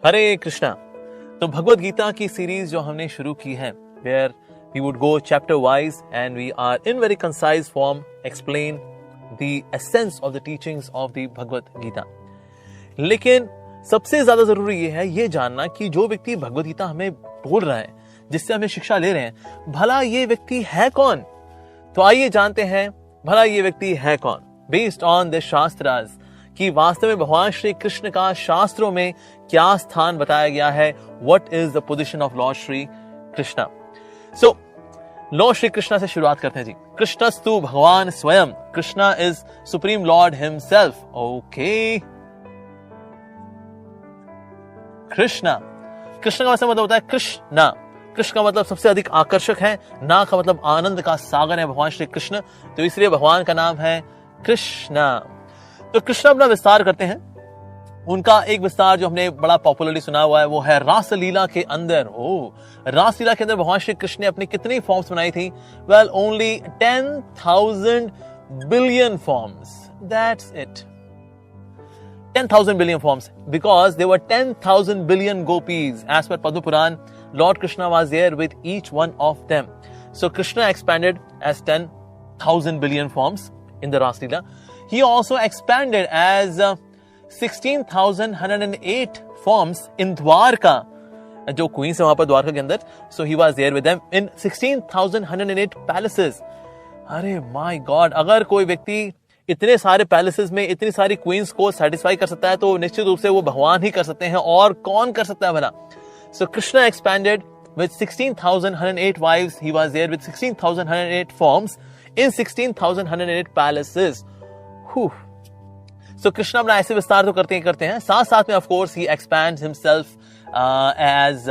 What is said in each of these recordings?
हरे कृष्णा। तो भगवत गीता की सीरीज जो हमने शुरू की है, where we would go chapter wise and we are in very concise form explain the essence of the teachings of the Bhagavad Gita. लेकिन सबसे ज्यादा जरूरी ये है ये जानना कि जो व्यक्ति भगवत गीता हमें बोल रहा है, जिससे हमें शिक्षा ले रहे हैं, भला ये व्यक्ति है कौन। तो आइए जानते हैं भला ये व्यक्ति है कौन, बेस्ड ऑन द शास्त्रास, कि वास्तव में भगवान श्री कृष्ण का शास्त्रों में क्या स्थान बताया गया है। What is the position of lord Shri Krishna. So Lord Shri Krishna से शुरुआत करते हैं जी। कृष्णस्तु भगवान स्वयं, Krishna is supreme lord himself. Okay, Krishna, Krishna का मतलब होता है कृष्णा। कृष्ण का मतलब सबसे अधिक आकर्षक है, ना का मतलब आनंद का सागर है भगवान श्री कृष्ण, तो इसलिए भगवान का नाम है कृष्णा। तो कृष्ण अपना विस्तार करते हैं। उनका एक विस्तार जो हमने बड़ा पॉपुलरली सुना हुआ है वो है रासलीला के अंदर। रासलीला के अंदर भगवान श्री कृष्ण ने अपनी कितनी फॉर्म्स बनाई थी? Well, only 10,000 billion forms, that's it. 10,000 billion forms, because there were 10,000 billion gopis. As per Padma Puran, Lord Krishna was there with each one of them. So Krishna expanded as 10,000 billion forms in the Ras Leela. He also expanded as 16,108 forms in Dwarka, जो queens है वहां पर द्वारका के अंदर. So he was there with them in 16,108 palaces. अरे my God, अगर कोई व्यक्ति इतने सारे पैलेसेस में इतनी सारी क्वींस को सेटिस्फाई कर सकता है तो निश्चित रूप से वो भगवान ही कर सकते हैं, और कौन कर सकता है भला। So Krishna expanded with 16,108 wives. He was there with 16,108 forms in 16,108 palaces. So Krishna अपना ऐसे विस्तार तो करते हैं, साथ साथ में of course he expands himself as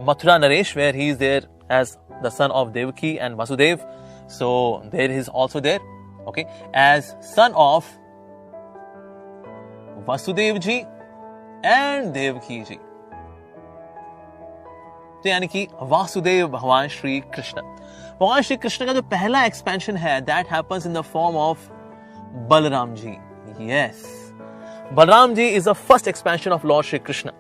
Mathura Naresh, where he is there as the son of Devaki and Vasudeva. So there he is also there, okay, as son of Vasudev ji and Devaki ji. तो यानी कि वासुदेव भगवान श्री कृष्ण. भगवान श्री कृष्ण का जो पहला एक्सपेंशन है that happens in the form of Balram ji. Yes, Balram ji is the first expansion of lord Shri Krishna.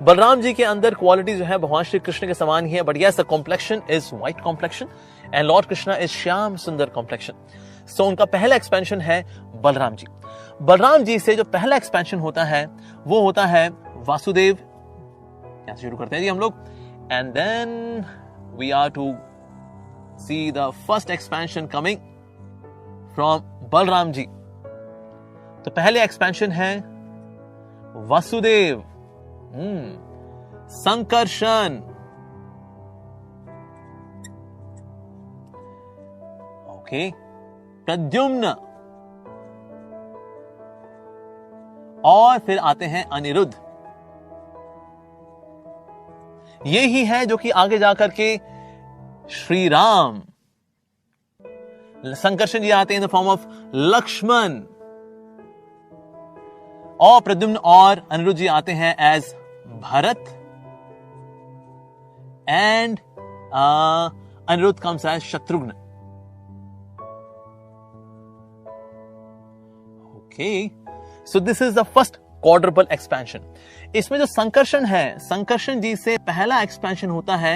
Balram ji के अंदर क्वालिटी जो है भगवान श्री कृष्ण के समान ही है, but yes the complexion is white complexion and Lord Krishna is Shyam सुंदर कॉम्प्लेक्शन. सो उनका पहला एक्सपेंशन है बलराम जी. बलराम जी से जो पहला एक्सपेंशन होता है वो होता है वासुदेव. यहां से शुरू करते हैं जी हम लोग, and then we are to see the first expansion coming from Balram ji. तो पहले एक्सपेंशन है वासुदेव, संकर्षण, ओके, प्रद्युम्न, और फिर आते हैं अनिरुद्ध. ये ही है जो कि आगे जाकर के श्री राम. संकर्षण जी आते हैं in the form of Lakshman, और प्रद्युम्न और अनिरुद्ध जी आते हैं as Bharat, and Aniruddha comes as Shatrughna. So this is the first quadruple expansion. इसमें जो संकर्षण है, संकर्षण जी से पहला एक्सपेंशन होता है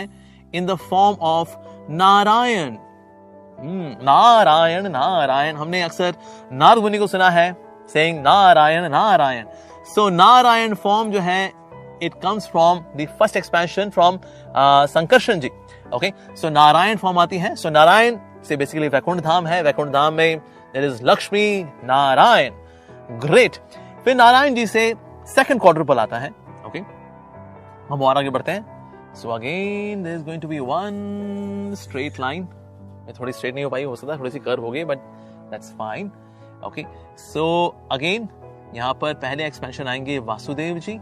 in the form of Narayan. Narayan Narayan, हमने अक्सर नारद मुनि को सुना है saying Narayan Narayan. So Narayan form जो है it comes from the first expansion from Sankarshan ji. Okay, so Narayan form आती है. So नारायण से बेसिकली वैकुंठ धाम है. वैकुंठ धाम में there is Lakshmi Narayan. Great. फिर नारायण जी से सेकंड क्वाड्रुपल आता है. ओके, हम और आगे बढ़ते हैं. So again there is going to be one straight line. मैं थोड़ी स्ट्रेट नहीं हो पाई, हो सकता है थोड़ी सी कर्व हो गई, but that's fine. Okay, so again यहां पर पहले एक्सपेंशन आएंगे वासुदेव जी.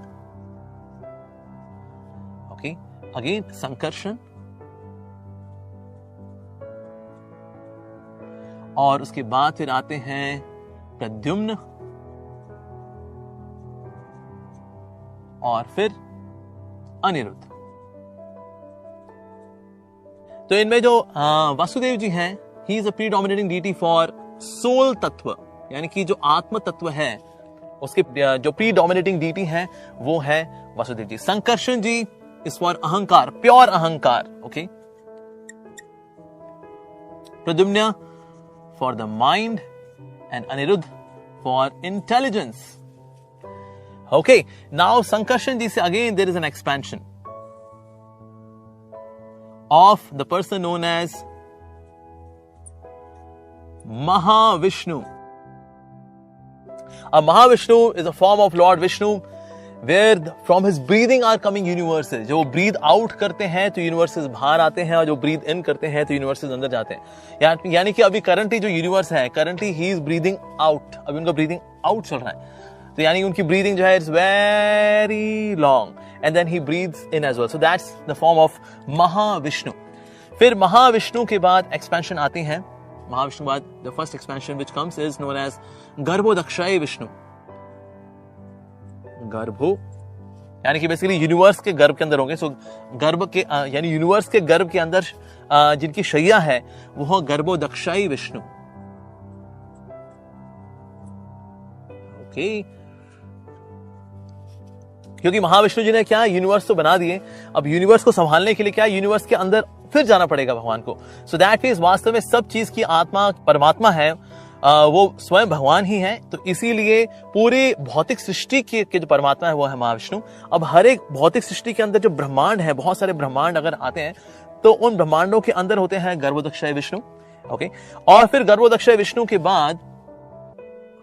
ओके, अगेन संकर्षण, और उसके बाद फिर आते हैं प्रद्युम्न, और फिर अनिरुद्ध. तो इनमें जो वासुदेव जी हैं, he is a predominating deity for soul तत्व, यानी कि जो आत्म तत्व है उसके जो प्रीडोमिनेटिंग डीटी है वो है वासुदेव जी। संकर्षण जी इज फॉर अहंकार, प्योर अहंकार, okay. Pradyumna for the mind and Aniruddha for intelligence. Okay, now Sankarshan ji से again there is an expansion of the person known as Mahavishnu. Mahavishnu is a form of Lord Vishnu where from his breathing are coming universes. जो breathe out करते हैं तो universes बाहर आते हैं, और जो breathe in करते हैं तो universes अंदर जाते हैं। यानी कि अभी currently जो universe है, currently he is breathing out, अभी उनका breathing out चल रहा है, तो यानी उनकी breathing जो है it's very long and then he breathes in as well. So that's the form of Mahavishnu. फिर महाविष्णु के बाद expansion आती हैं। महाविष्णु बाद the first expansion which comes is known as गर्भोदक्षाय Vishnu. गर्भो यानी कि बेसिकली यूनिवर्स के गर्भ के अंदर होंगे। सो गर्भ के यानी यूनिवर्स के गर्भ के अंदर जिनकी शैया है वो गर्भोदक्षाय विष्णु, ओके। क्योंकि महाविष्णु जी ने क्या यूनिवर्स तो बना दिए, अब यूनिवर्स को संभालने के लिए क्या यूनिवर्स के अंदर फिर जाना पड़ेगा भगवान को। सो दैट मींस वास्तव में सब चीज की आत्मा परमात्मा है, वो स्वयं भगवान ही है। तो इसीलिए पूरी भौतिक सृष्टि के जो परमात्मा है वो है महाविष्णु। अब हर एक भौतिक सृष्टि के अंदर जो ब्रह्मांड है, बहुत सारे ब्रह्मांड अगर आते हैं तो उन ब्रह्मांडों के अंदर होते हैं गर्भोदक्षाय विष्णु, ओके। और फिर गर्भोदक्षाय विष्णु के बाद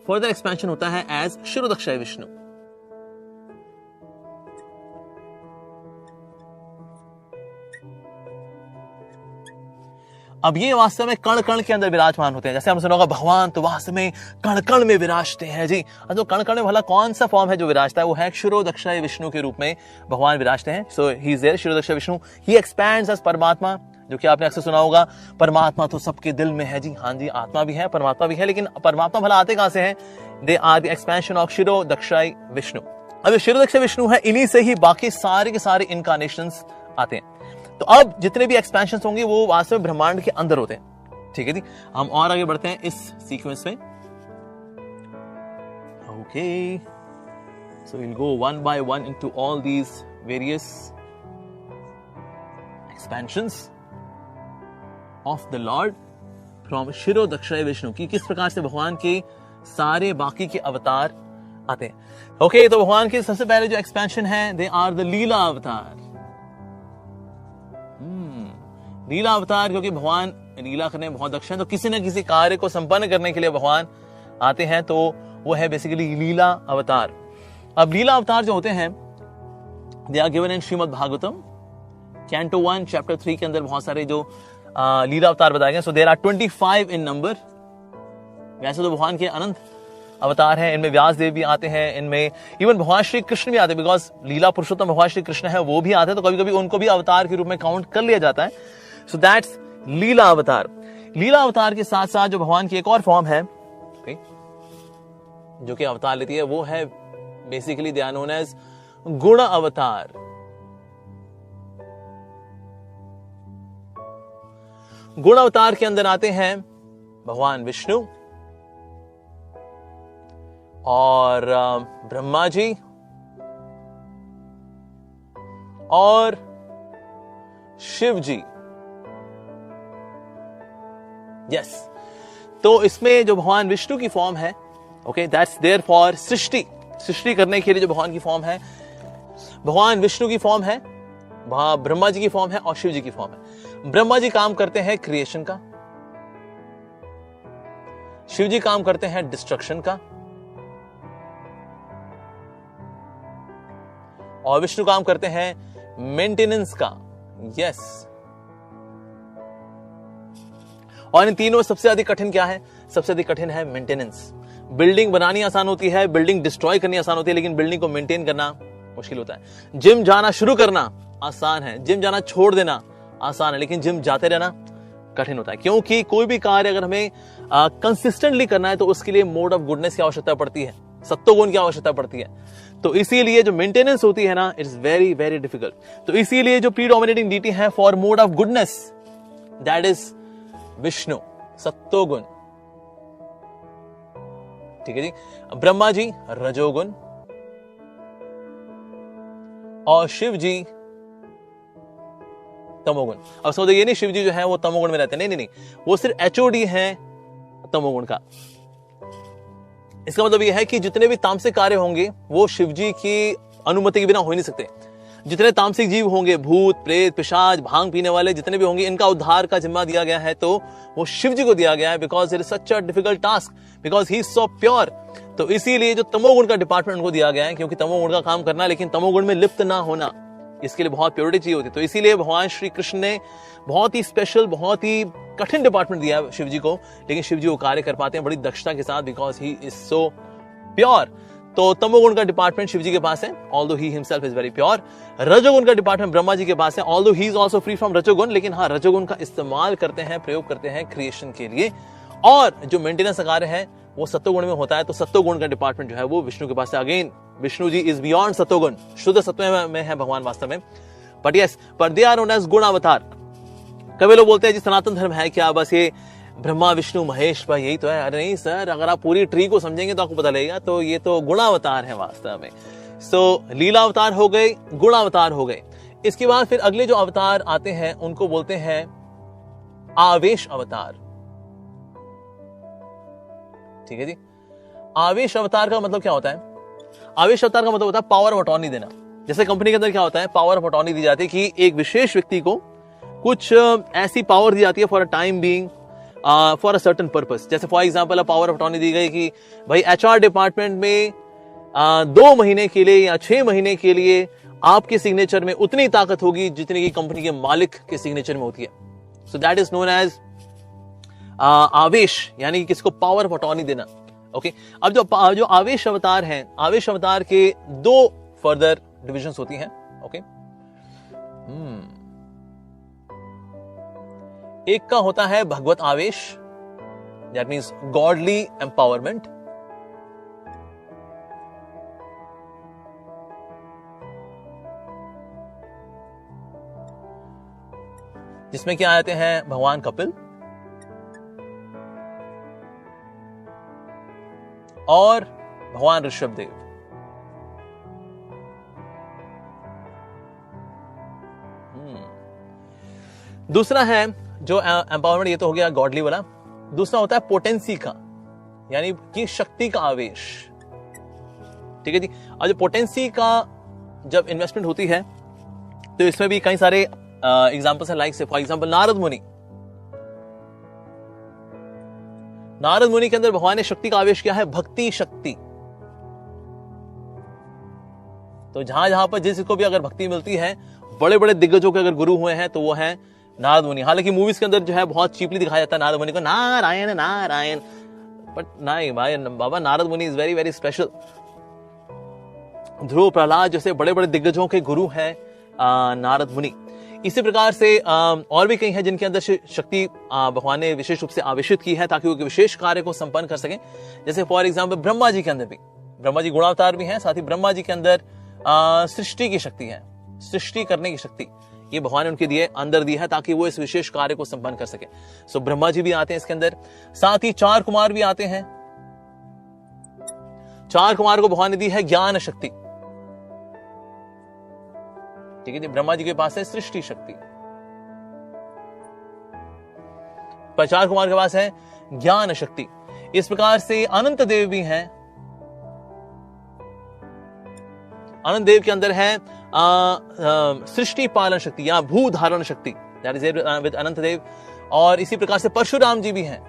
फर्दर एक्सपेंशन होता है एज शिरोदक्षाय विष्णु। अब ये वास्तव में कण कण के अंदर विराजमान होते हैं। जैसे हम सुना होगा भगवान तो वास्तव में कण कण में विराजते हैं जी। तो कण कण में भला कौन सा फॉर्म है जो विराजता है? वो है क्षीरोदक्षाय विष्णु के रूप में भगवान विराजते हैं। So he is there, Kshirodakshayi Vishnu. He expands as Paramatma, जो कि आपने अक्सर सुना होगा परमात्मा तो सबके दिल में है जी। हाँ जी, आत्मा भी है, परमात्मा भी है, लेकिन परमात्मा भला आते कहां से हैं? They are the expansion of Kshirodakshayi Vishnu. अब जो क्षीरोदक्षाय विष्णु है, इन्हीं से ही बाकी सारे के सारे इनकारनेशंस आते हैं। तो अब जितने भी एक्सपेंशन होंगे वो वास्तव में ब्रह्मांड के अंदर होते हैं। ठीक है जी, हम और आगे बढ़ते हैं इस सीक्वेंस में। Okay, so will go one by one into all these various expansions of the lord from Kshirodakshayi Vishnu, की किस प्रकार से भगवान के सारे बाकी के अवतार आते हैं। ओके, तो भगवान के सबसे पहले जो एक्सपेंशन है, दे आर द लीला अवतार। लीला अवतार, क्योंकि भगवान लीला करने में बहुत दक्ष हैं, तो किसी न किसी कार्य को संपन्न करने के लिए भगवान आते हैं, तो वो है बेसिकली लीला अवतार। अब लीला अवतार जो होते हैं, they are given in Shrimad Bhagavatam canto 1 chapter 3 के अंदर बहुत सारे जो लीला अवतार बताए गए। So there are 25 in number. वैसे तो भगवान के अनंत अवतार हैं, इनमें व्यास देव भी आते हैं, इनमें इवन भगवान श्री कृष्ण भी आते हैं, बिकॉज लीला पुरुषोत्तम भगवान श्री कृष्ण है, वो भी आते हैं, तो कभी कभी उनको भी अवतार के रूप में काउंट कर लिया जाता है। सो दैट्स लीला अवतार। लीला अवतार के साथ साथ जो भगवान की एक और फॉर्म है जो कि अवतार लेती है, वो है basically they are known as गुण अवतार। गुण अवतार के अंदर आते हैं भगवान विष्णु और ब्रह्मा जी और शिव जी। यस, तो इसमें जो भगवान विष्णु की फॉर्म है, ओके, दैट्स देयर फॉर सृष्टि करने के लिए जो भगवान की फॉर्म है, भगवान विष्णु की फॉर्म है, ब्रह्मा जी की फॉर्म है और शिव जी की फॉर्म है। ब्रह्मा जी काम करते हैं क्रिएशन का, शिव जी काम करते हैं डिस्ट्रक्शन का, और विष्णु काम करते हैं मेंटेनेंस का। यस, और इन तीनों में सबसे अधिक कठिन क्या है? सबसे अधिक कठिन है मेंटेनेंस। बिल्डिंग बनानी आसान होती है, बिल्डिंग डिस्ट्रॉय करनी आसान होती है, लेकिन बिल्डिंग को मेंटेन करना मुश्किल होता है। जिम जाना शुरू करना आसान है, जिम जाना छोड़ देना आसान है, लेकिन जिम जाते रहना कठिन होता है। क्योंकि कोई भी कार्य अगर हमें कंसिस्टेंटली करना है तो उसके लिए मोड ऑफ गुडनेस की आवश्यकता पड़ती है, सत्वगुण की आवश्यकता पड़ती है। तो इसीलिए जो मेंटेनेंस होती है ना, इट्स वेरी वेरी डिफिकल्ट। तो इसीलिए जो प्रीडोमिनेटिंग डीटी है for mode of goodness, that is Vishnu, सत्वगुण। ठीक है जी। ब्रह्मा जी रजोगुण और शिव जी तमोगुण। अब समझो ये नहीं शिव जी जो है वो तमोगुण में रहते हैं, नहीं, वो सिर्फ एचओडी है तमोगुण का। इसका मतलब यह है कि जितने भी तामसिक कार्य होंगे वो शिव जी की अनुमति के बिना हो ही नहीं सकते। जितने तामसिक जीव होंगे, भूत प्रेत पिशाच भांग पीने वाले जितने भी होंगे, इनका उद्धार का जिम्मा दिया गया है तो वो शिव जी को दिया गया है, because it is such a difficult task, because he is so pure. तो इसीलिए जो तमोगुण का डिपार्टमेंट उनको दिया गया है, क्योंकि तमोगुण का काम करना, लेकिन तमोगुण में लिप्त ना होना, इसके लिए बहुत प्योरिटी चाहिए होती है। तो इसीलिए भगवान श्री कृष्ण ने बहुत ही स्पेशल, बहुत ही कठिन डिपार्टमेंट दिया है शिव जी को, लेकिन शिव जी वो कार्य कर पाते हैं बड़ी दक्षता के साथ, because he is so pure. तो तमोगुण का डिपार्टमेंट शिव जी के पास है, although he himself is very pure. रजोगुण का डिपार्टमेंट ब्रह्मा जी के पास है, although he is also free from रजोगुण, लेकिन हाँ रजोगुण का इस्तेमाल करते हैं, प्रयोग करते हैं क्रिएशन के लिए। और जो मेंटेनेंस कार्य है वो सत्वगुण में होता है, तो सत्वगुण का डिपार्टमेंट जो है वो विष्णु के पास है। Again Vishnu ji is beyond सत्वगुण, शुद्ध सत्व में है भगवान वास्तव में। बट यस, पर दे आर नोन एज गुण अवतार। कभी लोग बोलते हैं जी सनातन धर्म है क्या, बस ये ब्रह्मा विष्णु महेश भाई यही तो है। अरे नहीं सर, अगर आप पूरी ट्री को समझेंगे तो आपको पता लगेगा, तो ये तो गुणावतार है वास्तव में। सो लीला अवतार हो गए, गुणावतार हो गए। इसके बाद फिर अगले जो अवतार आते हैं उनको बोलते हैं आवेश अवतार। ठीक है जी। आवेश अवतार का मतलब क्या होता है? आवेश अवतार का मतलब होता है पावर ऑफ अटॉर्नी देना। जैसे कंपनी के अंदर क्या होता है, पावर ऑफ अटॉर्नी दी जाती है कि एक विशेष व्यक्ति को कुछ ऐसी पावर दी जाती है for a time being, for a certain purpose. जैसे for example power of attorney दी गई कि भाई एचआर डिपार्टमेंट में 2 महीने के लिए या 6 महीने के लिए आपके सिग्नेचर में उतनी ताकत होगी जितनी की कंपनी के मालिक के सिग्नेचर में होती है। So that is known as आवेश, यानी किसको पावर ऑफ अटॉर्नी देना। ओके, अब जो आवेश अवतार हैं, आवेश अवतार के 2 फर्दर डिविजन्स होती हैं। ओके, एक का होता है भगवत आवेश, दैट मीन्स गॉडली एम्पावरमेंट। जिसमें क्या आते हैं भगवान कपिल और भगवान ऋषभ देव। दूसरा है जो एम्पावरमेंट, ये तो हो गया गॉडली वाला। दूसरा होता है पोटेंसी का, यानी कि शक्ति का आवेश। ठीक है जी। और जो पोटेंसी का जब इन्वेस्टमेंट होती है तो इसमें भी कई सारे एग्जांपल्स हैं, लाइक से फॉर एग्जांपल नारद मुनि। नारद मुनि के अंदर भगवान ने शक्ति का आवेश किया है, भक्ति शक्ति। तो जहां जहां पर जिसको भी अगर भक्ति मिलती है, बड़े बड़े दिग्गजों के अगर गुरु हुए हैं तो वो है नारद मुनि। हालांकि मूवीज के अंदर जो है बहुत चीपली दिखाया जाता है नारद मुनि को, नारायण नारायण, बट नहीं भाई बाबा, नारद मुनि इज वेरी वेरी स्पेशल। ध्रुव प्रहलाद जैसे बड़े बड़े दिग्गजों के गुरु हैं नारद मुनि। इसी प्रकार से और भी कई हैं जिनके अंदर शक्ति भगवान ने विशेष रूप से आवेशित की है ताकि वो विशेष कार्य को संपन्न कर सकें। जैसे फॉर एग्जाम्पल ब्रह्मा जी के अंदर भी, ब्रह्मा जी गुणावतार भी हैं, साथ ही ब्रह्मा जी के अंदर सृष्टि की शक्ति है, सृष्टि करने की शक्ति ये भगवान ने उनके अंदर दी है ताकि वो इस विशेष कार्य को संपन्न कर सके। सो ब्रह्मा जी भी आते हैं इसके अंदर, साथ ही 4 कुमार भी आते हैं। 4 कुमार को भगवान ने दी है ज्ञान शक्ति। ठीक है जी। ब्रह्मा जी के पास है सृष्टि शक्ति, पर 4 कुमार के पास है ज्ञान शक्ति। इस प्रकार से अनंत देव भी हैं। अनंत देव के अंदर है सृष्टि पालन शक्ति या भू धारण शक्ति, दैट इज विद अनंत देव। और इसी प्रकार से परशुराम जी भी हैं,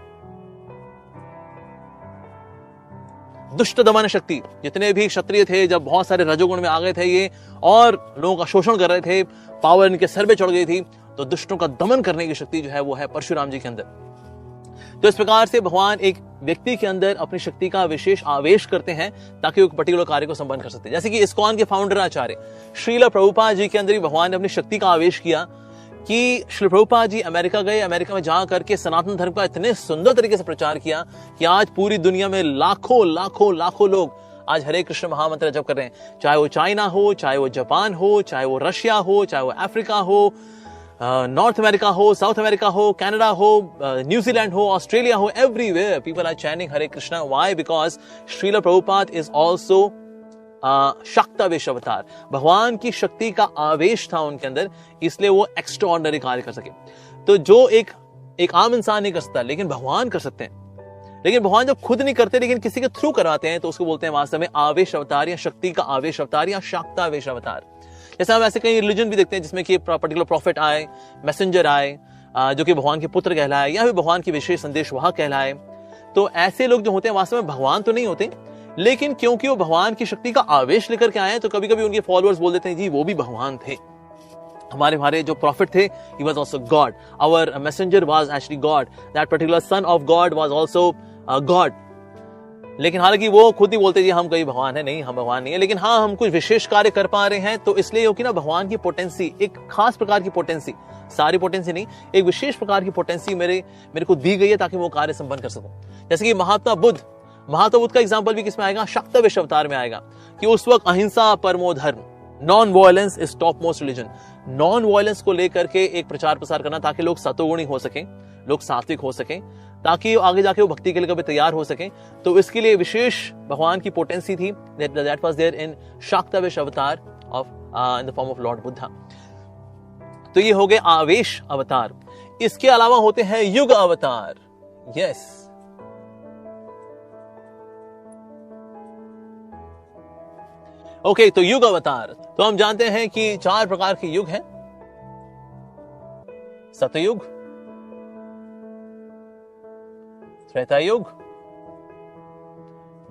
दुष्ट दमन शक्ति। जितने भी क्षत्रिय थे जब बहुत सारे रजोगुण में आ गए थे ये और लोगों का शोषण कर रहे थे, पावर इनके सर पे चढ़ गई थी, तो दुष्टों का दमन करने की शक्ति जो है वो है परशुराम जी के अंदर। तो इस प्रकार से भगवान एक व्यक्ति के अंदर अपनी शक्ति का विशेष आवेश करते हैं ताकि वो पर्टिकुलर कार्य को संपन्न कर सकते हैं। जैसे कि इस्कॉन के फाउंडर आचार्य श्रील प्रभुपाद जी के अंदर भी भगवान ने अपनी शक्ति का आवेश किया कि श्री प्रभुपाद जी अमेरिका गए, अमेरिका में जा करके सनातन धर्म का इतने सुंदर तरीके से प्रचार किया कि आज पूरी दुनिया में लाखों लाखों लाखों लोग आज हरे कृष्ण महामंत्र जप कर रहे हैं। चाहे वो चाइना हो, चाहे वो जापान हो, चाहे वो रशिया हो, चाहे वो अफ्रीका हो, नॉर्थ अमेरिका हो, साउथ अमेरिका हो, कनाडा हो, न्यूजीलैंड हो, ऑस्ट्रेलिया हो, everywhere people are chanting Hare Krishna. Why? Because Srila Prabhupada is also shaktyavesha avatar. भगवान की शक्ति का आवेश था उनके अंदर, इसलिए वो एक्स्ट्रा ऑर्डिनरी कार्य कर सके. तो जो एक आम इंसान नहीं कर सकता, लेकिन भगवान कर सकते हैं. लेकिन भगवान जब खुद नहीं करते लेकिन किसी के थ्रू करवाते हैं, तो उसको बोलते हैं वास्तव में आवेश अवतार या शक्ति का आवेश अवतार या शाक्तावेश अवतार. जैसे हम ऐसे कई रिलीजन भी देखते हैं जिसमें कि पर्टिकुलर प्रॉफिट आए, मैसेंजर आए, जो कि भगवान के पुत्र कहलाए या फिर भगवान की विशेष संदेश वहां कहलाए. तो ऐसे लोग जो होते हैं वास्तव में भगवान तो नहीं होते, लेकिन क्योंकि वो भगवान की शक्ति का आवेश लेकर के आए हैं, तो कभी कभी उनके फॉलोअर्स बोल देते हैं जी वो भी भगवान थे. हमारे जो प्रॉफिट थे, he was also God. Our messenger was actually God. That particular son of God was also God. लेकिन हालांकि वो खुद ही बोलते जी हम कोई भगवान है नहीं, हम भगवान नहीं है, लेकिन हाँ हम कुछ विशेष कार्य कर पा रहे हैं. तो इसलिए हो कि ना भगवान की पोटेंसी, एक खास प्रकार की पोटेंसी, सारी पोटेंसी नहीं, एक विशेष प्रकार की पोटेंसी मेरे को दी गई है ताकि वो कार्य संपन्न कर सकूं. जैसे कि महात्मा बुद्ध का एग्जाम्पल भी किसमें आएगा? शाक्तावेश अवतार में आएगा कि उस वक्त अहिंसा परमो धर्म, non violence is top most religion. Non violence को लेकर के एक प्रचार प्रसार करना ताकि लोग सतोगुणी हो सकें, लोग सात्विक हो सकें, ताकि आगे जाके वो भक्ति के लिए कभी तैयार हो सकें. तो इसके लिए विशेष भगवान की पोटेंसी थी, दैट वाज देयर इन शाक्तावेश अवतार of in the form of Lord Buddha. तो ये हो गए आवेश अवतार. इसके अलावा होते हैं युग अवतार. यस, ओके, तो युग अवतार. तो हम जानते हैं कि 4 प्रकार के युग हैं: सतयुग, त्रेता युग,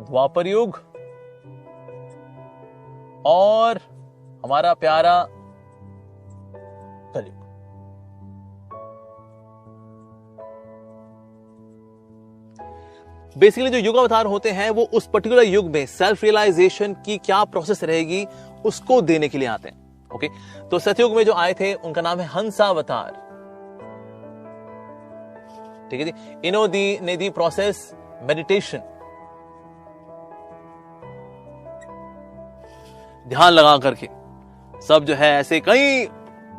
द्वापर युग और हमारा प्यारा कलयुग. बेसिकली जो युग अवतार होते हैं वो उस पर्टिकुलर युग में सेल्फ रियलाइजेशन की क्या प्रोसेस रहेगी उसको देने के लिए आते हैं. ओके, तो सतयुग में जो आए थे उनका नाम है हंसावतार. ठीक है जी. इन्होंने दी प्रोसेस मेडिटेशन, ध्यान लगा करके. सब जो है ऐसे कई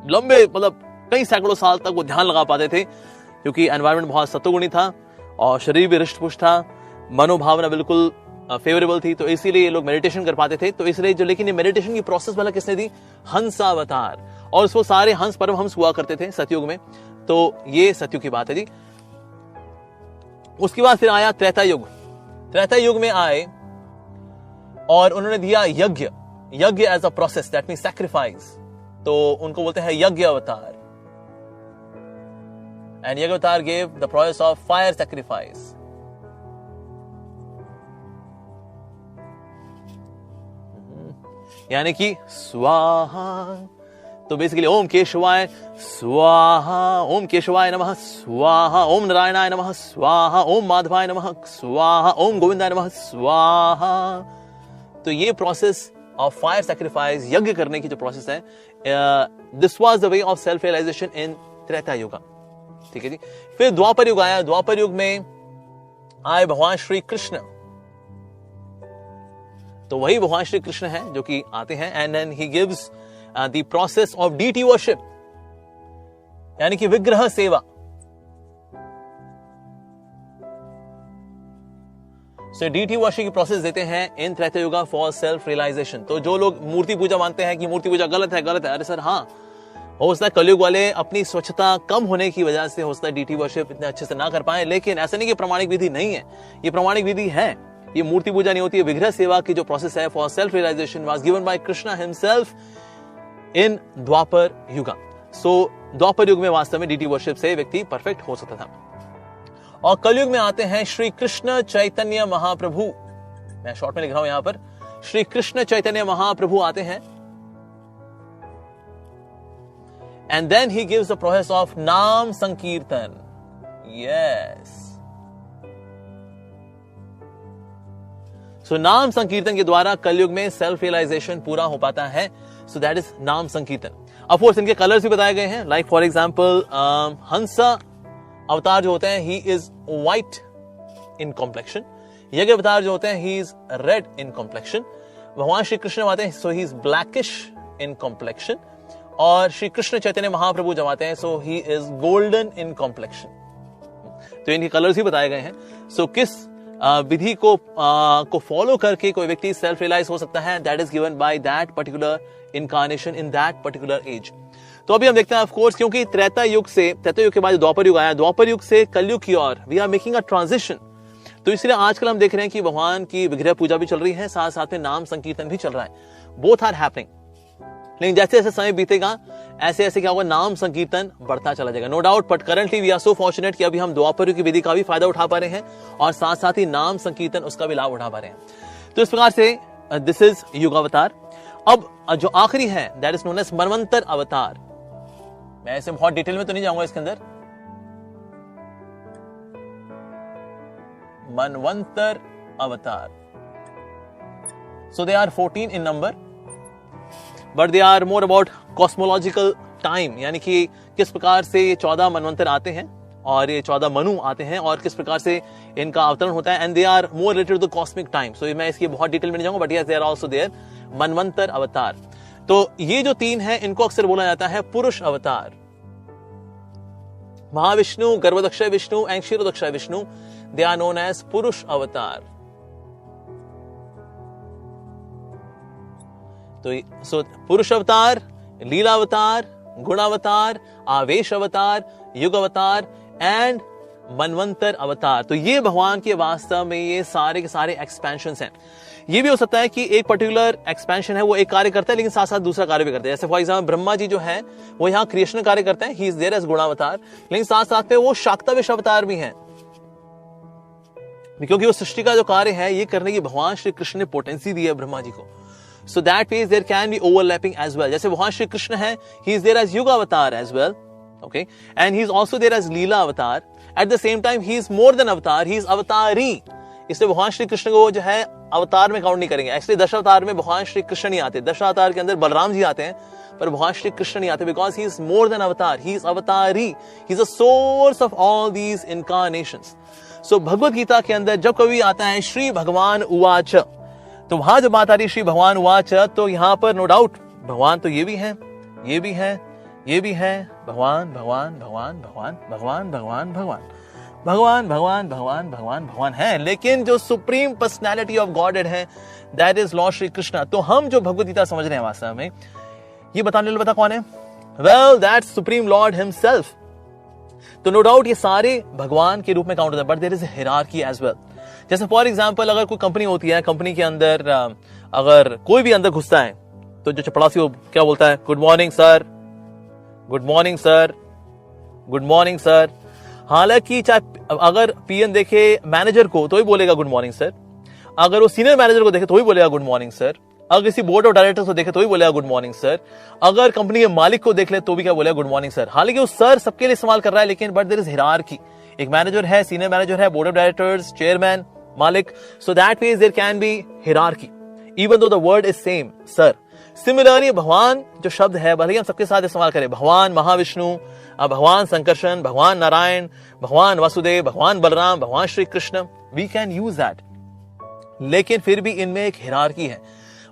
लंबे, मतलब कई सैकड़ों साल तक वो ध्यान लगा पाते थे, क्योंकि एनवायरनमेंट बहुत सत्वगुणी था और शरीर भी हृष्ट-पुष्ट था, मनोभावना बिल्कुल फेवरेबल थी, तो इसीलिए ये लोग मेडिटेशन कर पाते थे. तो इसलिए जो, लेकिन ये मेडिटेशन की प्रोसेस वाला किसने दी? हंसावतार. और उसको सारे हंस परमहंस हुआ करते थे सतयुग में. तो ये सतयुग की बात है जी. उसके बाद फिर आया त्रेता युग. त्रेता युग में आए और उन्होंने दिया यज्ञ as a process, that means sacrifice. तो उनको बोलते हैं यज्ञ अवतार. And Yagavatar gave the process of fire sacrifice. यानी कि स्वाहा. तो बेसिकली ओम केशवाय स्वाहा, ओम केशवाय नमः स्वाहा, ओम नारायणाय नमः स्वाहा, ओम माधवाय नमः स्वाहा, ओम गोविंदाय नमः स्वाहा. तो ये प्रोसेस ऑफ फायर सैक्रिफाइस, यज्ञ करने की जो प्रोसेस है, this was the way of self realisation in Treta Yuga. ठीक है जी. फिर द्वापर युग आया. द्वापर युग में आए भगवान श्री कृष्ण. तो वही भगवान श्री कृष्ण हैं जो कि आते हैं, and then he gives the process of deity worship, यानी कि विग्रह सेवा. सो डीटी वर्शिप की प्रोसेस देते हैं इन त्रेता युग फॉर सेल्फ रियलाइजेशन. तो जो लोग मूर्ति पूजा मानते हैं कि मूर्ति पूजा गलत है, अरे सर हाँ, हो सकता है कलयुग वाले अपनी स्वच्छता कम होने की वजह से हो सकता है डीटी वर्शिप इतने अच्छे से ना कर पाए, लेकिन ऐसा नहीं कि प्रमाणिक विधि नहीं है, ये प्रमाणिक विधि है. ये मूर्ति पूजा नहीं होती है. विग्रह सेवा की जो प्रोसेस है for self realisation was given by Krishna himself in Dwapar Yuga. So द्वापर युग में वास्तव में डीटी वर्शिप से व्यक्ति परफेक्ट हो सकता था. और कलयुग में आते हैं श्री कृष्ण चैतन्य महाप्रभु. मैं शॉर्ट में लिख रहा हूं यहां पर, श्री कृष्ण चैतन्य महाप्रभु आते हैं. And then he gives the process of नाम संकीर्तन. Yes. So नाम संकीर्तन के द्वारा कलयुग में सेल्फ रियलाइजेशन पूरा हो पाता है. So that is नाम संकीर्तन. Of course इनके कलर्स भी बताए गए हैं. Like for example, हंसा अवतार जो होते हैं, he is white in complexion. यज्ञ अवतार जो होते हैं, he is red in complexion. भगवान श्री कृष्ण आते हैं, so he is blackish in complexion. और श्री कृष्ण चैतन्य महाप्रभु जब आते हैं so he is golden in complexion. तो इनके कलर्स ही बताए गए हैं। सो किस विधि को फॉलो करके कोई व्यक्ति सेल्फ रियलाइज हो सकता है, that is given by that particular incarnation in that particular age. तो अभी हम देखते हैं ऑफ कोर्स, क्योंकि त्रेता युग के बाद द्वापर युग आया, द्वापर युग से कलयुग की ओर we are making a transition. तो इसलिए आजकल हम देख रहे हैं कि भगवान की विग्रह पूजा भी चल रही है, साथ साथ में नाम संकीर्तन भी चल रहा है। Both are happening. लेकिन जैसे जैसे समय बीतेगा ऐसे ऐसे क्या होगा, नाम संकीर्तन बढ़ता चला जाएगा, no doubt. But currently we are so fortunate कि अभी हम द्वापर युग की विधि का भी फायदा उठा पा रहे हैं और साथ साथ ही नाम संकीर्तन उसका भी लाभ उठा पा रहे हैं। तो इस प्रकार से दिस इज युगावतार। अब जो आखिरी है दैट इज नोन एज मनवंतर अवतार। मैं ऐसे बहुत डिटेल में तो नहीं जाऊंगा इसके अंदर। Manvantara avatar, so they are 14 in number, but they are more about cosmological time, यानी कि किस प्रकार से ये 14 मनवंतर आते हैं और ये 14 मनु आते हैं और किस प्रकार से इनका अवतरण होता है, and they are more related to the cosmic time. So मैं इसकी बहुत डिटेल में नहीं जाऊंगा, but yes they are also there Manvantara avatar. तो ये जो 3 है इनको अक्सर बोला जाता है Purusha avatar. Mahavishnu, Garbhodaksha Vishnu and Kshirodaksha Vishnu, they are known as Purusha avatar. तो सो पुरुष अवतार, लीला अवतार, गुणावतार, आवेश अवतार, युग अवतार एंड मनवंतर अवतार। तो ये भगवान के वास्तव में ये सारे के सारे एक्सपेंशंस हैं। ये भी हो सकता है कि एक पर्टिकुलर एक्सपेंशन है वो एक कार्य करता है लेकिन साथ साथ दूसरा कार्य भी करते हैं। जैसे फॉर एग्जाम्पल ब्रह्मा जी जो है वो यहाँ क्रिएशन कार्य करते हैं, ही इज देयर एज गुणावतार, लेकिन साथ साथ में वो शाक्ताविश अवतार भी हैं, क्योंकि वो सृष्टि का जो कार्य है ये करने की भगवान श्री कृष्ण ने पोटेंसी दी है ब्रह्मा जी को। So that means there can be overlapping as well. जैसे भगवान श्री कृष्ण है, ही is there as yuga avatar as well, okay, and he is also there as leela avatar. At the same time he is more than avatar, he is अवतारी। इसलिए भगवान श्री कृष्ण को जो है अवतार में काउंट नहीं करेंगे। एक्चुअली दशावतार में भगवान श्री कृष्ण नहीं आते, दशावतार के अंदर बलराम जी आते हैं पर भगवान श्री कृष्ण नहीं आते, because he is more than avatar, he is avatari, he is a source of all these incarnations. So Bhagavad Gita के अंदर जब कभी आता है श्री भगवान उवाच, तो वहां जब बात आ रही है श्री भगवान उवाच, तो यहां पर नो डाउट भगवान तो ये भी है, ये भी है, ये भी है, भगवान भगवान भगवान भगवान भगवान भगवान भगवान भगवान भगवान भगवान भगवान भगवान है, लेकिन जो सुप्रीम पर्सनैलिटी ऑफ गॉडेड है that is lord Shri Krishna. तो हम जो भगवत गीता समझ रहे हैं वास्तव में ये बताने वाला कौन है? Well that supreme lord himself. तो नो डाउट ये सारे भगवान के रूप में काउंट होता है, but there is a hierarchy as well. जैसे फॉर एग्जांपल अगर कोई कंपनी होती है, कंपनी के अंदर अगर कोई भी अंदर घुसता है तो जो चपड़ासी वो क्या बोलता है? Good morning sir, good morning sir, good morning sir. हालांकि चाहे अगर पीएन देखे मैनेजर को तो ही बोलेगा गुड मॉर्निंग सर, अगर वो सीनियर मैनेजर को देखे तो ही बोलेगा गुड मॉर्निंग सर, अगर किसी बोर्ड ऑफ डायरेक्टर्स को देखे तो ही बोलेगा गुड मॉर्निंग सर, अगर कंपनी के मालिक को देख ले तो भी क्या बोलेगा? Good morning sir. हालांकि वो सर सबके लिए इस्तेमाल कर रहा है, लेकिन बट देयर इज हियरार्की। एक मैनेजर है, सीनियर मैनेजर है, बोर्ड ऑफ डायरेक्टर्स, चेयरमैन, मालिक, so that means there can be hierarchy even though the word is same, sir. Similarly भगवान जो शब्द है भले ही हम सबके साथ इस्तेमाल करें, भगवान महाविष्णु, भगवान संकर्षण, भगवान नारायण, भगवान वासुदेव, भगवान बलराम, भगवान Shri Krishna, we can use that, लेकिन फिर भी इनमें एक हियरार्की है।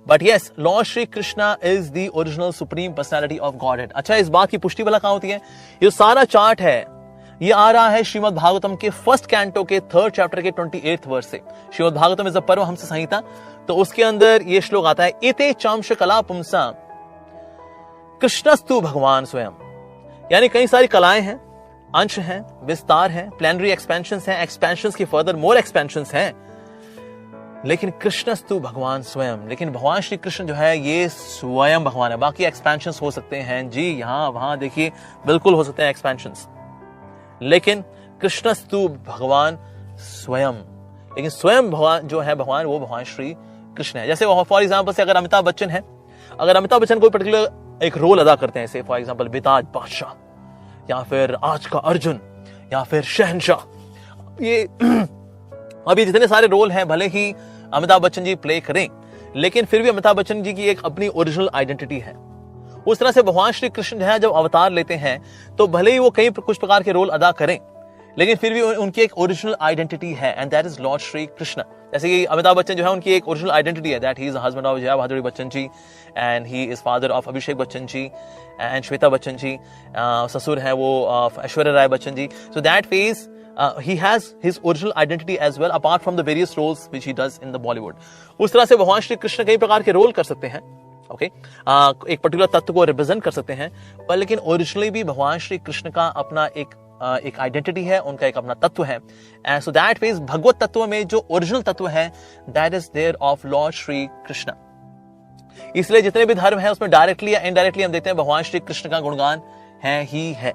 But yes, lord Shri Krishna is the original supreme personality of godhead. अच्छा, इस बात की पुष्टि भला कहां होती है? ये सारा चार्ट है ये आ रहा है श्रीमद् भागवतम के फर्स्ट कैंटो के 3rd चैप्टर के 28th वर्स से। श्रीमद् भागवतम इज अ परमहंस संहिता, तो उसके अंदर ये श्लोक आता है, इते चांश कला पुंसा कृष्णस्तु भगवान स्वयं। यानी कई सारी कलाएं हैं, अंश हैं, विस्तार हैं, प्लैनरी एक्सपेंशंस हैं, एक्सपेंशंस की फर्दर मोर एक्सपेंशंस हैं, लेकिन कृष्णस्तु भगवान स्वयं। लेकिन भगवान श्री कृष्ण जो है ये स्वयं भगवान है। बाकी एक्सपेंशंस हो सकते हैं जी, यहां वहां देखिए बिल्कुल हो सकते हैं एक्सपेंशंस, लेकिन कृष्णस्तु भगवान स्वयं। लेकिन स्वयं भगवान जो है भगवान वो भगवान श्री कृष्ण है। जैसे फॉर एग्जाम्पल से अगर अमिताभ बच्चन है, अगर अमिताभ बच्चन कोई पर्टिकुलर एक रोल अदा करते हैं, फॉर एग्जाम्पल बेताज बादशाह या फिर आज का अर्जुन या फिर शहनशाह, ये अभी जितने सारे रोल हैं भले ही अमिताभ बच्चन जी प्ले करें, लेकिन फिर भी अमिताभ बच्चन जी की एक अपनी ओरिजिनल आइडेंटिटी है। उस तरह से भगवान श्री कृष्ण जो है जब अवतार लेते हैं तो भले ही वो कई कुछ प्रकार के रोल अदा करें, लेकिन फिर भी उनकी एक ओरिजिनल आइडेंटिटी है, and that is lord Shri Krishna. जैसे कि अमिताभ बच्चन जो है, उनकी एक ओरिजिनल आइडेंटिटी है, that he is the husband of Jaya Bhaduri Bachchan ji, and he is father of Abhishek Bachchan ji and Shweta Bachchan ji, ससुर है वो Aishwarya Rai Bachchan ji. So that phase he has his original identity as well, apart from the various roles which he does in the Bollywood. उस तरह से भगवान श्री कृष्ण कई प्रकार के रोल कर सकते हैं, ओके एक पर्टिकुलर तत्व को रिप्रेजेंट कर सकते हैं, पर लेकिन ओरिजिनली भी भगवान श्री कृष्ण का अपना एक आइडेंटिटी है, उनका एक अपना तत्व है। एंड सो दैट मींस भगवत तत्व में जो ओरिजिनल तत्व है, that is there of lord Shri Krishna. इसलिए जितने भी धर्म है उसमें डायरेक्टली या इनडायरेक्टली हम देखते हैं भगवान श्री कृष्ण का गुणगान है ही है,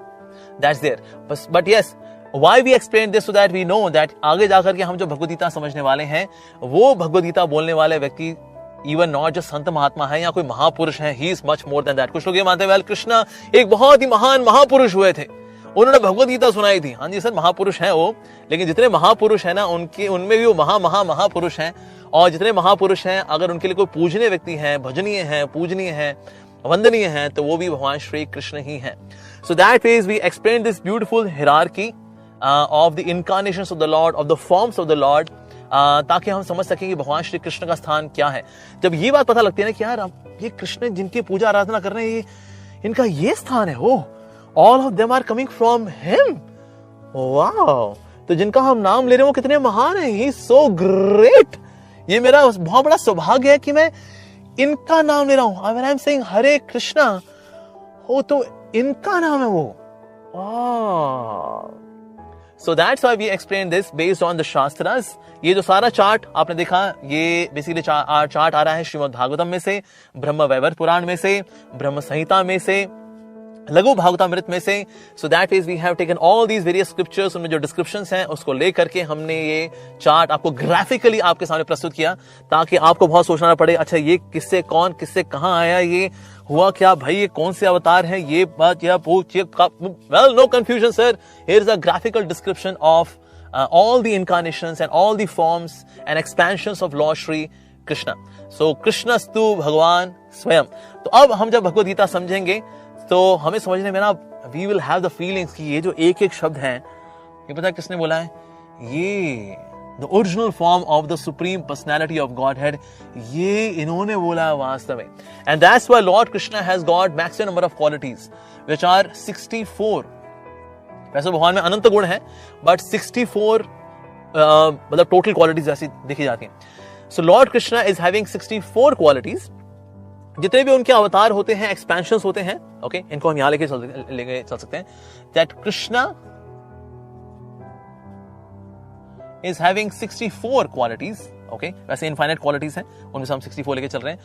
that's there. But yes, why we explain this so that we know that आगे जाकर के हम जो भगवद गीता समझने वाले हैं, वो भगवद गीता बोलने वाले व्यक्ति इवन नॉट जस्ट संत महात्मा है या कोई महापुरुष है, he is much more than that. कुछ लोग ये मानते हैं वेल कृष्ण एक बहुत ही महान महापुरुष हुए थे, उन्होंने भगवद गीता सुनाई थी। हाँ जी सर, महापुरुष है वो, लेकिन जितने महापुरुष है ना, उनमें भी वो महापुरुष हैं। और जितने महापुरुष हैं, अगर उनके लिए कोई पूजनीय व्यक्ति है, भजनीय है, पूजनीय है, वंदनीय है, तो वो भी भगवान श्री कृष्ण ही है। So that means we explain this beautiful hierarchy of the incarnations of the Lord, of the forms of the Lord, ताकि हम समझ सकें कि भगवान श्री कृष्ण का स्थान क्या है। जब ये बात पता लगती है ना कि यार ये कृष्ण जिनकी पूजा आराधना कर रहे हैं, ये इनका ये स्थान है, हो all of them are coming from him, wow, तो जिनका हम नाम ले रहे हैं वो कितने महान है, he is so great। ये मेरा बहुत बड़ा सौभाग्य है कि मैं इनका नाम ले रहा हूं। When I am saying हरे कृष्णा, हो तो इनका नाम है वो, वाह। So that's why we explain this based on the Shastras. ये जो सारा चार्ट आपने देखा, ये बेसिकली चार्ट आ रहा है श्रीमद् भागवतम में से, ब्रह्म वैवर्त पुराण में से, ब्रह्म संहिता में से, लघु भागवतामृत में से। So that is we have taken all these various scriptures, उनमें जो डिस्क्रिप्शंस हैं उसको लेकर के हमने ये चार्ट आपको ग्राफिकली आपके सामने प्रस्तुत किया, ताकि आपको बहुत सोचना ना पड़े, अच्छा ये किससे कौन किससे कहां आया, ये हुआ क्या भाई, ये कौन से अवतार है, ये बात या पूछ, well no confusion sir, here is a graphical description of all the incarnations and all the forms and expansions of Lord Shri Krishna. So Krishnastu भगवान स्वयं। तो अब हम जब भगवद गीता समझेंगे तो हमें समझने में ना, we will have the feelings कि ये जो एक एक शब्द है, ये पता है किसने बोला है, ये the original form of the supreme personality of Godhead, ये इन्होंने बोला है वास्तव में। And that's why Lord Krishna has got maximum number of qualities which are 64। वैसे भगवान में अनंत गुण है, बट 64 मतलब टोटल क्वालिटीज ऐसी देखी जाती हैं। So lord Krishna is having 64 qualities. जितने भी उनके अवतार होते हैं, एक्सपेंशंस होते हैं, ओके इनको हम यहां लेके चल सकते हैं, that Krishna is having 64 qualities, okay वैसे इनफाइनाइट क्वालिटीज हैं, उनमें से हम 64 लेके चल रहे हैं।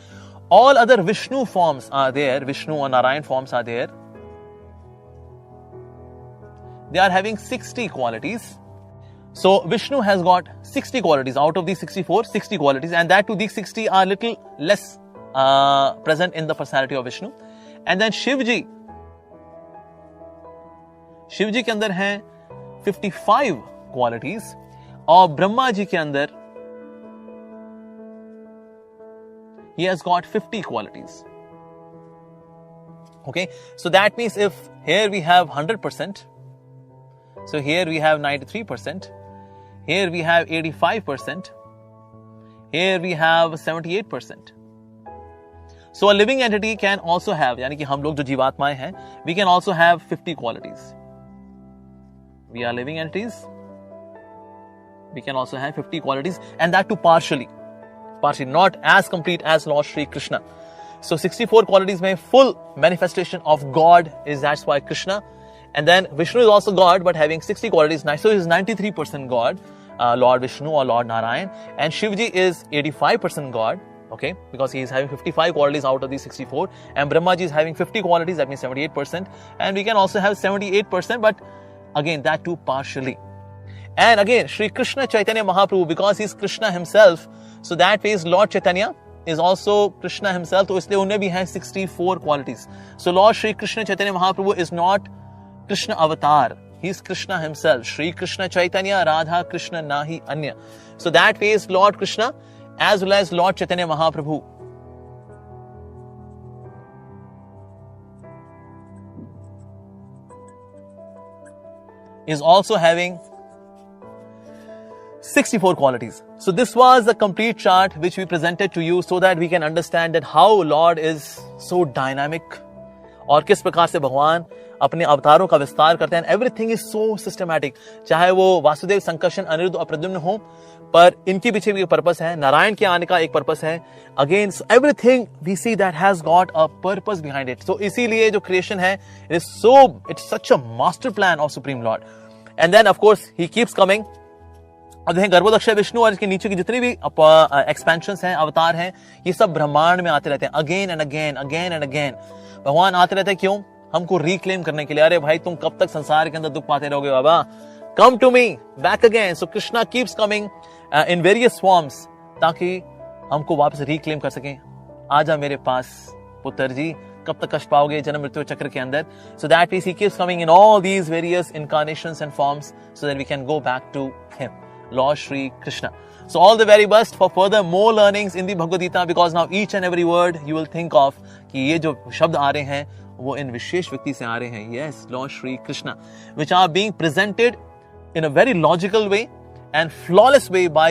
All other Vishnu forms are there, Vishnu और Narayan forms are there, they are having 60 qualities. So Vishnu has got 60 qualities out of these 64, 60 qualities, and that too these 60 are little less present in the personality of Vishnu. And then Shivji के अंदर हैं 55 qualities, और ब्रह्मा जी के अंदर he has got 50 qualities. Okay, so that means if here we have 100%, so here we have 93%, here we have 85%, here we have 78%. So a living entity can also have, यानी कि हम लोग जो जीवात्माएं हैं, we can also have 50 qualities. We are living entities, we can also have 50 qualities, and that too partially, not as complete as Lord Shri Krishna. So 64 qualities में full manifestation of God is, that's why Krishna. And then Vishnu is also God, but having 60 qualities. So he is 93% God, Lord Vishnu or Lord Narayan. And Shivji is 85% God, okay, because he is having 55 qualities out of these 64. And Brahmaji is having 50 qualities, that means 78%. And we can also have 78%, but again, that too partially. And again, Shri Krishna Chaitanya Mahaprabhu, because he is Krishna himself, so that means Lord Chaitanya is also Krishna himself, तो इसलिए उन्हें भी हैं 64 qualities. So Lord Shri Krishna Chaitanya Mahaprabhu is not Krishna avatar, he is Krishna himself. Shri Krishna Chaitanya Radha Krishna nahi anya. So that way is Lord Krishna as well as Lord Chaitanya Mahaprabhu. is also having 64 qualities. So this was the complete chart which we presented to you so that we can understand that how Lord is so dynamic और किस प्रकार से भगवान अपने अवतारों का विस्तार करते हैं. Everything is so systematic. चाहे वो वासुदेव, संकर्षण, अनिरुद्ध और प्रद्युम्न हो, पर इनके पीछे भी एक पर्पस है. नारायण के आने का एक पर्पस है. Again everything we see that has got a purpose behind it. So इसीलिए जो क्रिएशन है it's such a master plan of supreme lord. And then of course he keeps coming. अब देखें गर्भोदक्ष विष्णु और इसके नीचे की जितनी भी एक्सपेंशंस हैं, अवतार हैं, ये सब ब्रह्मांड में आते रहते हैं again and again, again and again. भगवान आते रहते हैं क्यों? हमको रिक्लेम करने के लिए. अरे भाई तुम कब तक संसार के अंदर दुख पाते रहोगे बाबा, come to me back again. So Krishna keeps coming in various forms ताकि हमको वापस रिक्लेम कर सकें. आजा मेरे पास पुत्र जी, कब तक कष्ट पाओगे जन्म मृत्यु चक्र के अंदर. So that means he keeps coming in all these various incarnations and forms so that we can go back to him, Lord Shri Krishna. So all the very best for further more learnings in the Bhagavad Gita, because now each and every word you will think of कि ये जो शब्द आ रहे हैं वो इन विशेष व्यक्ति से आ रहे हैं. Yes, Lord Shri Krishna, which are being presented in a very logical way and flawless way by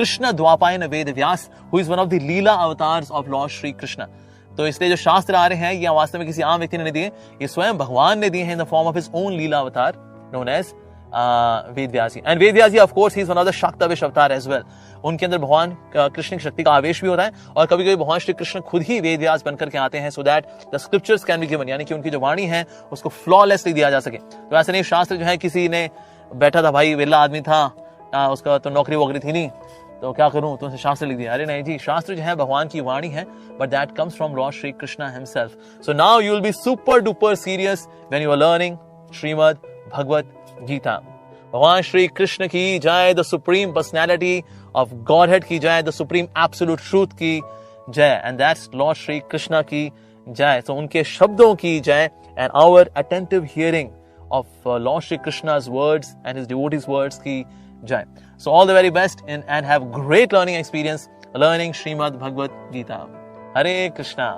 Krishna Dwapayana Vedavyas, who is one of the Leela avatars of Lord Shri Krishna. तो इसलिए जो शास्त्र आ रहे हैं ये वास्तव में किसी आम व्यक्ति ने नहीं दिए, ये स्वयं भगवान ने दिए हैं in the form of his own Leela avatar known as Vedvyasi. And Vedvyasi of course he is one of the shaktyavesha avatar as well. उनके अंदर भगवान कृष्ण की शक्ति का आवेश भी होता है और कभी कभी भगवान श्री कृष्ण खुद ही वेदव्यास बनकर के आते हैं so that the scriptures can be given, यानी कि उनकी जो वाणी है उसको फ्लॉलेसली दिया जा सके. तो ऐसा नहीं शास्त्र जो है किसी ने बैठा था, भाई वेला आदमी था, उसका तो नौकरी वोकरी थी नहीं, तो क्या करूं, तो शास्त्र लिख दिया. अरे नहीं जी, शास्त्र जो है भगवान की वाणी है, but that comes from lord Shri Krishna himself. So now you will be super duper serious when you are learning Shrimad Bhagavad Gita. भगवान श्री कृष्ण की जय, the supreme personality of godhead की जय, द सुप्रीम एब्सोल्यूट ट्रूथ की जय, and that's lord Shri Krishna की जय. तो उनके शब्दों की जय and our attentive hearing of lord Shri Krishna's words and his devotees' words की जय. So all the very best and have great learning experience learning Srimad Bhagavad Gita. Hare Krishna.